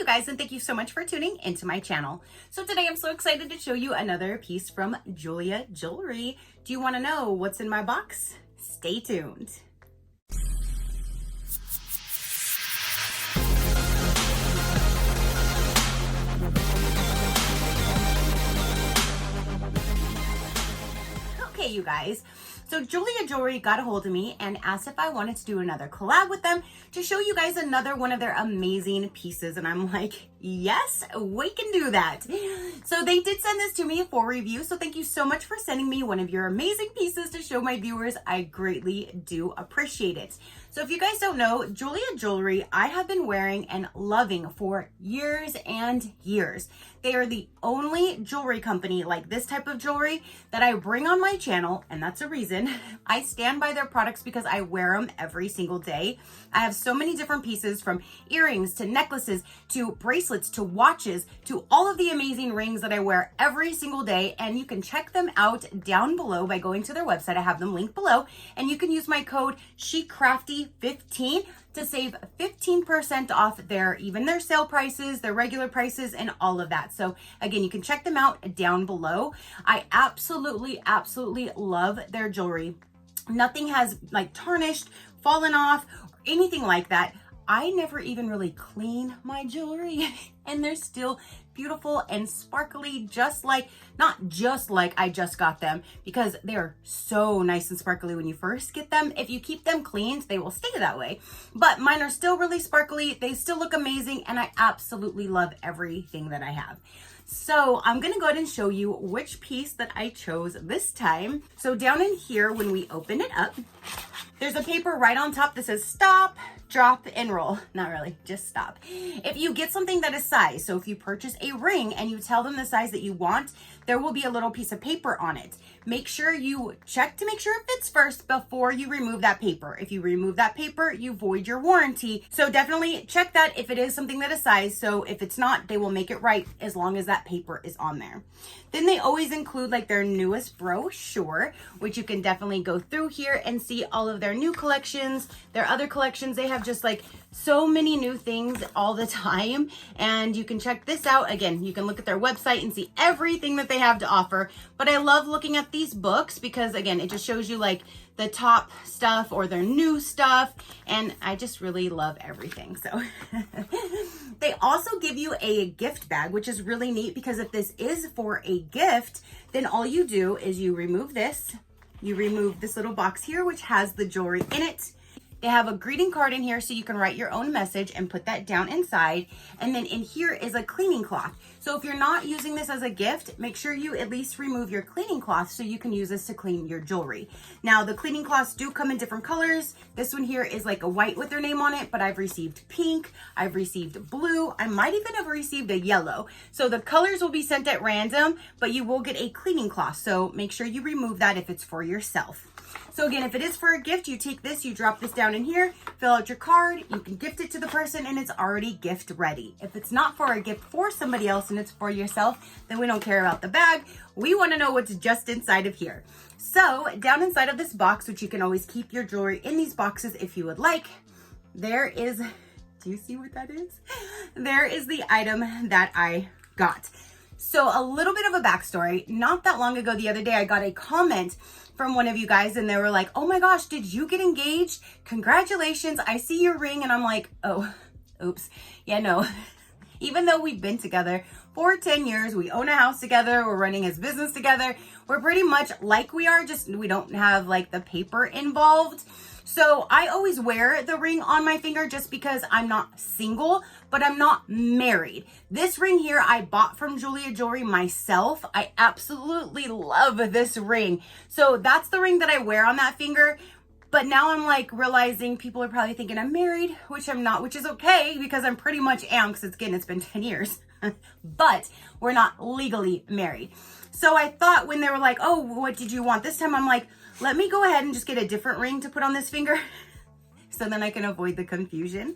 you guys, and thank you so much for tuning into my channel. So today I'm so excited to show you another piece from Jeulia Jewelry. Do you want to know what's in my box? Stay tuned. Okay, you guys. So Jeulia Jewelry got a hold of me and asked if I wanted to do another collab with them to show you guys another one of their amazing pieces. And I'm like, yes, we can do that. So they did send this to me for review. So thank you so much for sending me one of your amazing pieces to show my viewers. I greatly do appreciate it. So if you guys don't know, Jeulia Jewelry, I have been wearing and loving for years and years. They are the only jewelry company like this type of jewelry that I bring on my channel, and that's a reason. I stand by their products because I wear them every single day. I have so many different pieces, from earrings to necklaces to bracelets to watches to all of the amazing rings that I wear every single day, and you can check them out down below by going to their website. I have them linked below, and you can use my code SheCrafty15 to save 15% off even their sale prices, their regular prices, and all of that. So again, you can check them out down below. I absolutely love their jewelry. Nothing has like tarnished, fallen off, or anything like that. I never even really clean my jewelry and they're still beautiful and sparkly, not just like I just got them, because they're so nice and sparkly when you first get them. If you keep them cleaned, they will stay that way. But mine are still really sparkly. They still look amazing, and I absolutely love everything that I have. So I'm gonna go ahead and show you which piece that I chose this time. So down in here, when we open it up, there's a paper right on top that says stop, drop, and roll. Not really, just stop. If you get something that is size, so if you purchase a ring and you tell them the size that you want, there will be a little piece of paper on it. Make sure you check to make sure it fits first before you remove that paper. If you remove that paper, you void your warranty. So definitely check that if it is something that is size. So if it's not, they will make it right as long as that paper is on there. Then they always include like their newest brochure, which you can definitely go through here and see all of their new collections, their other collections. They have just like so many new things all the time, and you can check this out. Again, you can look at their website and see everything that they have to offer. But I love looking at these books because again, it just shows you like the top stuff or their new stuff, and I just really love everything. So they also give you a gift bag, which is really neat, because if this is for a gift, then all you do is you remove this little box here, which has the jewelry in it. They have a greeting card in here so you can write your own message and put that down inside. And then in here is a cleaning cloth. So if you're not using this as a gift, make sure you at least remove your cleaning cloth so you can use this to clean your jewelry. Now the cleaning cloths do come in different colors. This one here is like a white with their name on it, but I've received pink, I've received blue, I might even have received a yellow. So the colors will be sent at random, but you will get a cleaning cloth. So make sure you remove that if it's for yourself. So again, if it is for a gift, you take this, you drop this down in here, fill out your card, you can gift it to the person, and it's already gift ready. If it's not for a gift for somebody else and it's for yourself, then we don't care about the bag. We want to know what's just inside of here. So down inside of this box, which you can always keep your jewelry in these boxes if you would like, there is, do you see what that is? There is the item that I got. So a little bit of a backstory. Not that long ago, the other day, I got a comment from one of you guys, and they were like, oh my gosh, did you get engaged? Congratulations, I see your ring. And I'm like, oh, oops. Yeah, no. Even though we've been together for 10 years, we own a house together, we're running his business together, we're pretty much like we are, just we don't have like the paper involved. So I always wear the ring on my finger just because I'm not single, but I'm not married. This ring here I bought from Jeulia Jewelry myself. I absolutely love this ring. So that's the ring that I wear on that finger. But now I'm like realizing people are probably thinking I'm married, which I'm not, which is okay because I'm pretty much am, because it's been 10 years. But we're not legally married. So I thought when they were like, oh, what did you want this time? I'm like, let me go ahead and just get a different ring to put on this finger so then I can avoid the confusion.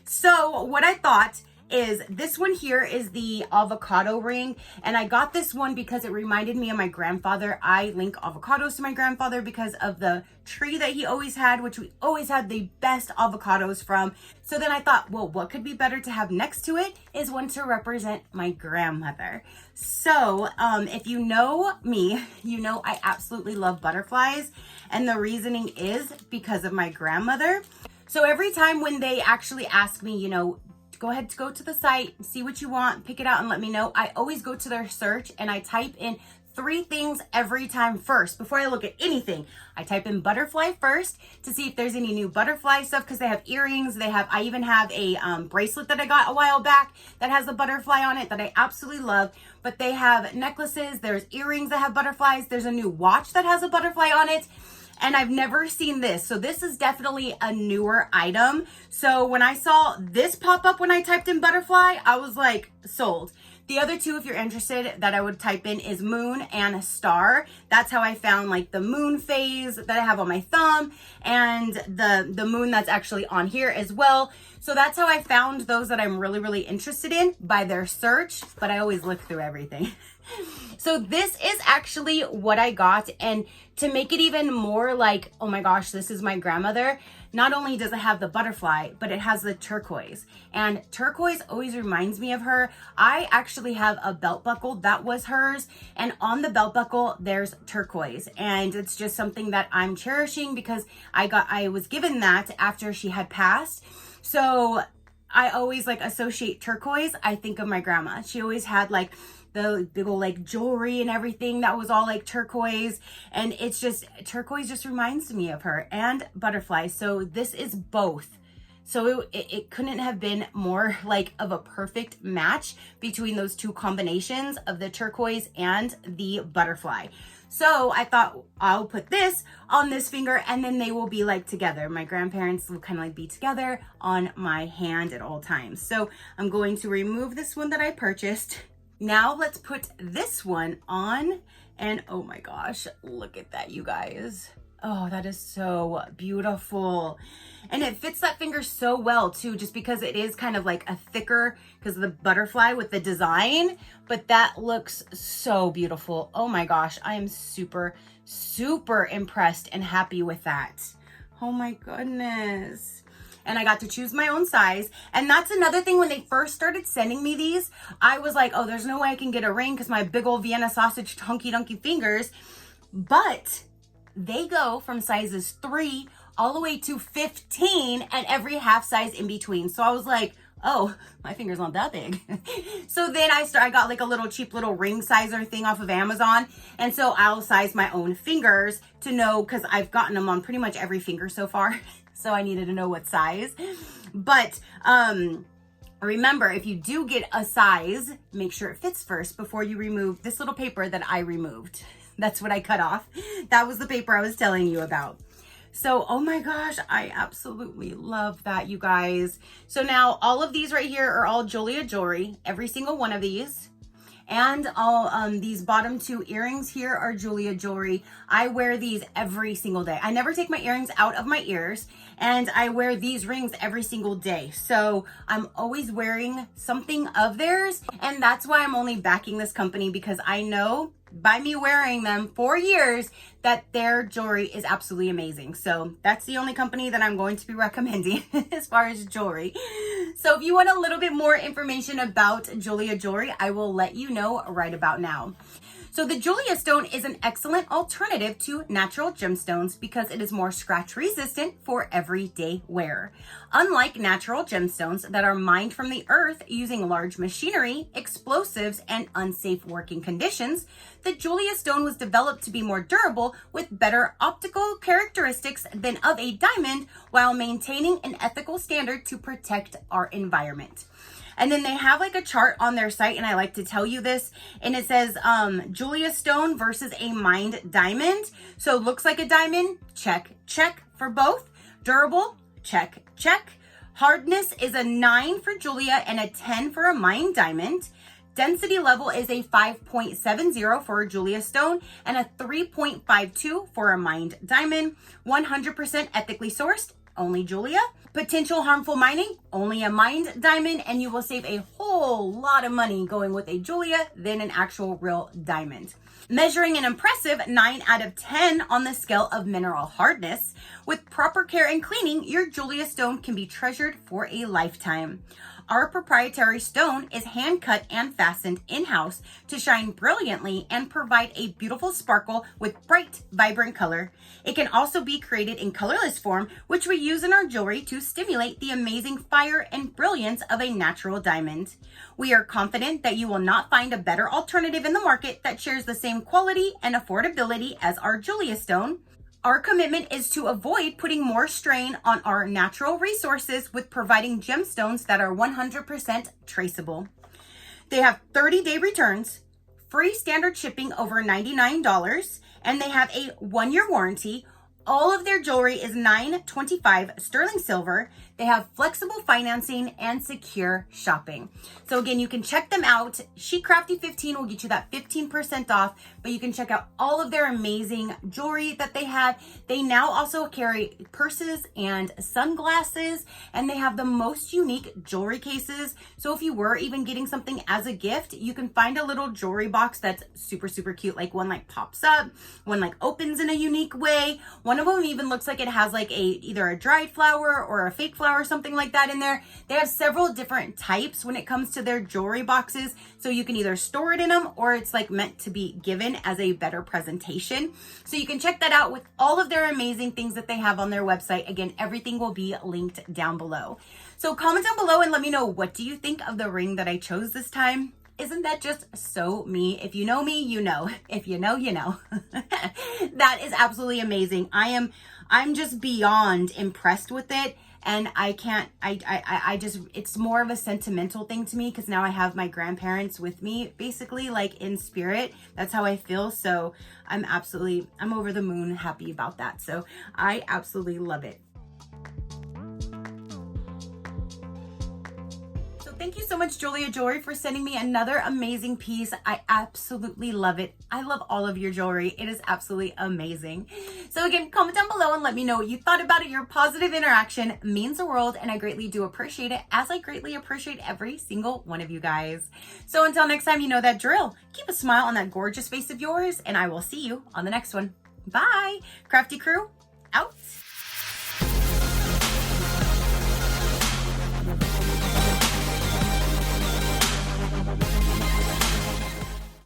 So what I thought is this one here is the avocado ring. And I got this one because it reminded me of my grandfather. I link avocados to my grandfather because of the tree that he always had, which we always had the best avocados from. So then I thought, well, what could be better to have next to it is one to represent my grandmother. So if you know me, you know I absolutely love butterflies. And the reasoning is because of my grandmother. So every time when they actually ask me, you know, go ahead to go to the site, see what you want, pick it out and let me know, I always go to their search and I type in 3 things every time first before I look at anything. I type in butterfly first to see if there's any new butterfly stuff, because they have earrings. I even have a bracelet that I got a while back that has a butterfly on it that I absolutely love. But they have necklaces, there's earrings that have butterflies, there's a new watch that has a butterfly on it. And I've never seen this. So this is definitely a newer item. So when I saw this pop up when I typed in butterfly, I was like, sold. The other 2, if you're interested, that I would type in is moon and star. That's how I found like the moon phase that I have on my thumb and the moon that's actually on here as well. So that's how I found those that I'm really, really interested in by their search, but I always look through everything. So this is actually what I got. And to make it even more like, oh my gosh, this is my grandmother, not only does it have the butterfly, but it has the turquoise. And turquoise always reminds me of her. I actually have a belt buckle that was hers. And on the belt buckle, there's turquoise. And it's just something that I'm cherishing because I was given that after she had passed. So I always like associate turquoise. I think of my grandma. She always had like the big old like jewelry and everything that was all like turquoise, and it's just turquoise just reminds me of her, and butterfly. So this is both. So it couldn't have been more like of a perfect match between those 2 combinations of the turquoise and the butterfly. So I thought I'll put this on this finger and then they will be like together. My grandparents will kind of like be together on my hand at all times. So I'm going to remove this one that I purchased. Now let's put this one on, and oh my gosh, look at that, you guys. Oh, that is so beautiful. And it fits that finger so well too, just because it is kind of like a thicker, because of the butterfly with the design, but that looks so beautiful. Oh my gosh, I am super, super impressed and happy with that. Oh my goodness. And I got to choose my own size. And that's another thing, when they first started sending me these, I was like, oh, there's no way I can get a ring because my big old Vienna sausage hunky dunky fingers. But they go from sizes 3 all the way to 15 and every half size in between. So I was like, oh, my finger's not that big. So then I got like a little cheap little ring sizer thing off of Amazon. And so I'll size my own fingers to know, because I've gotten them on pretty much every finger so far. So I needed to know what size. But remember, if you do get a size, make sure it fits first before you remove this little paper that I removed. That's what I cut off. That was the paper I was telling you about. So, oh my gosh, I absolutely love that, you guys. So now all of these right here are all Jeulia Jewelry, every single one of these. And all these bottom 2 earrings here are Jeulia Jewelry. I wear these every single day. I never take my earrings out of my ears, and I wear these rings every single day. So I'm always wearing something of theirs, and that's why I'm only backing this company, because I know by me wearing them for years that their jewelry is absolutely amazing. So that's the only company that I'm going to be recommending as far as jewelry. So if you want a little bit more information about Jeulia Jewelry, I will let you know right about now. So the Jeulia Stone is an excellent alternative to natural gemstones because it is more scratch resistant for everyday wear. Unlike natural gemstones that are mined from the earth using large machinery, explosives, and unsafe working conditions, the Jeulia Stone was developed to be more durable with better optical characteristics than of a diamond while maintaining an ethical standard to protect our environment. And then they have like a chart on their site, and I like to tell you this, and it says Jeulia Stone versus a mined diamond. So it looks like a diamond, check, check for both. Durable, check, check. Hardness is a 9 for Jeulia and a 10 for a mined diamond. Density level is a 5.70 for a Jeulia Stone and a 3.52 for a mined diamond. 100% ethically sourced, only Jeulia. Potential harmful mining, only a mined diamond, and you will save a whole lot of money going with a Jeulia than an actual real diamond. Measuring an impressive 9 out of 10 on the scale of mineral hardness, with proper care and cleaning, your Jeulia stone can be treasured for a lifetime. Our proprietary stone is hand cut and fastened in-house to shine brilliantly and provide a beautiful sparkle with bright, vibrant color. It can also be created in colorless form, which we use in our jewelry to stimulate the amazing fire and brilliance of a natural diamond. We are confident that you will not find a better alternative in the market that shares the same quality and affordability as our Jeulia stone. Our commitment is to avoid putting more strain on our natural resources with providing gemstones that are 100% traceable. They have 30-day returns, free standard shipping over $99, and they have a 1-year warranty. All of their jewelry is 925 sterling silver. They have flexible financing and secure shopping. So again, you can check them out. SheCrafty 15 will get you that 15% off, but you can check out all of their amazing jewelry that they have. They now also carry purses and sunglasses, and they have the most unique jewelry cases. So if you were even getting something as a gift, you can find a little jewelry box that's super, super cute. Like one like pops up, one like opens in a unique way. One of them even looks like it has like either a dried flower or a fake flower or something like that in there. They have several different types when it comes to their jewelry boxes. So you can either store it in them or it's like meant to be given as a better presentation. So you can check that out with all of their amazing things that they have on their website. Again, everything will be linked down below. So comment down below and let me know, what do you think of the ring that I chose this time? Isn't that just so me? If you know me, you know. If you know, you know. That is absolutely amazing. I'm just beyond impressed with it. And I just, it's more of a sentimental thing to me because now I have my grandparents with me, basically, like in spirit. That's how I feel. So I'm over the moon happy about that. So I absolutely love it. Thank you so much, Jeulia Jewelry, for sending me another amazing piece. I absolutely love it. I love all of your jewelry. It is absolutely amazing. So again, comment down below and let me know what you thought about it. Your positive interaction means the world, and I greatly do appreciate it, as I greatly appreciate every single one of you guys. So until next time, you know that drill. Keep a smile on that gorgeous face of yours, and I will see you on the next one. Bye. Crafty crew, out.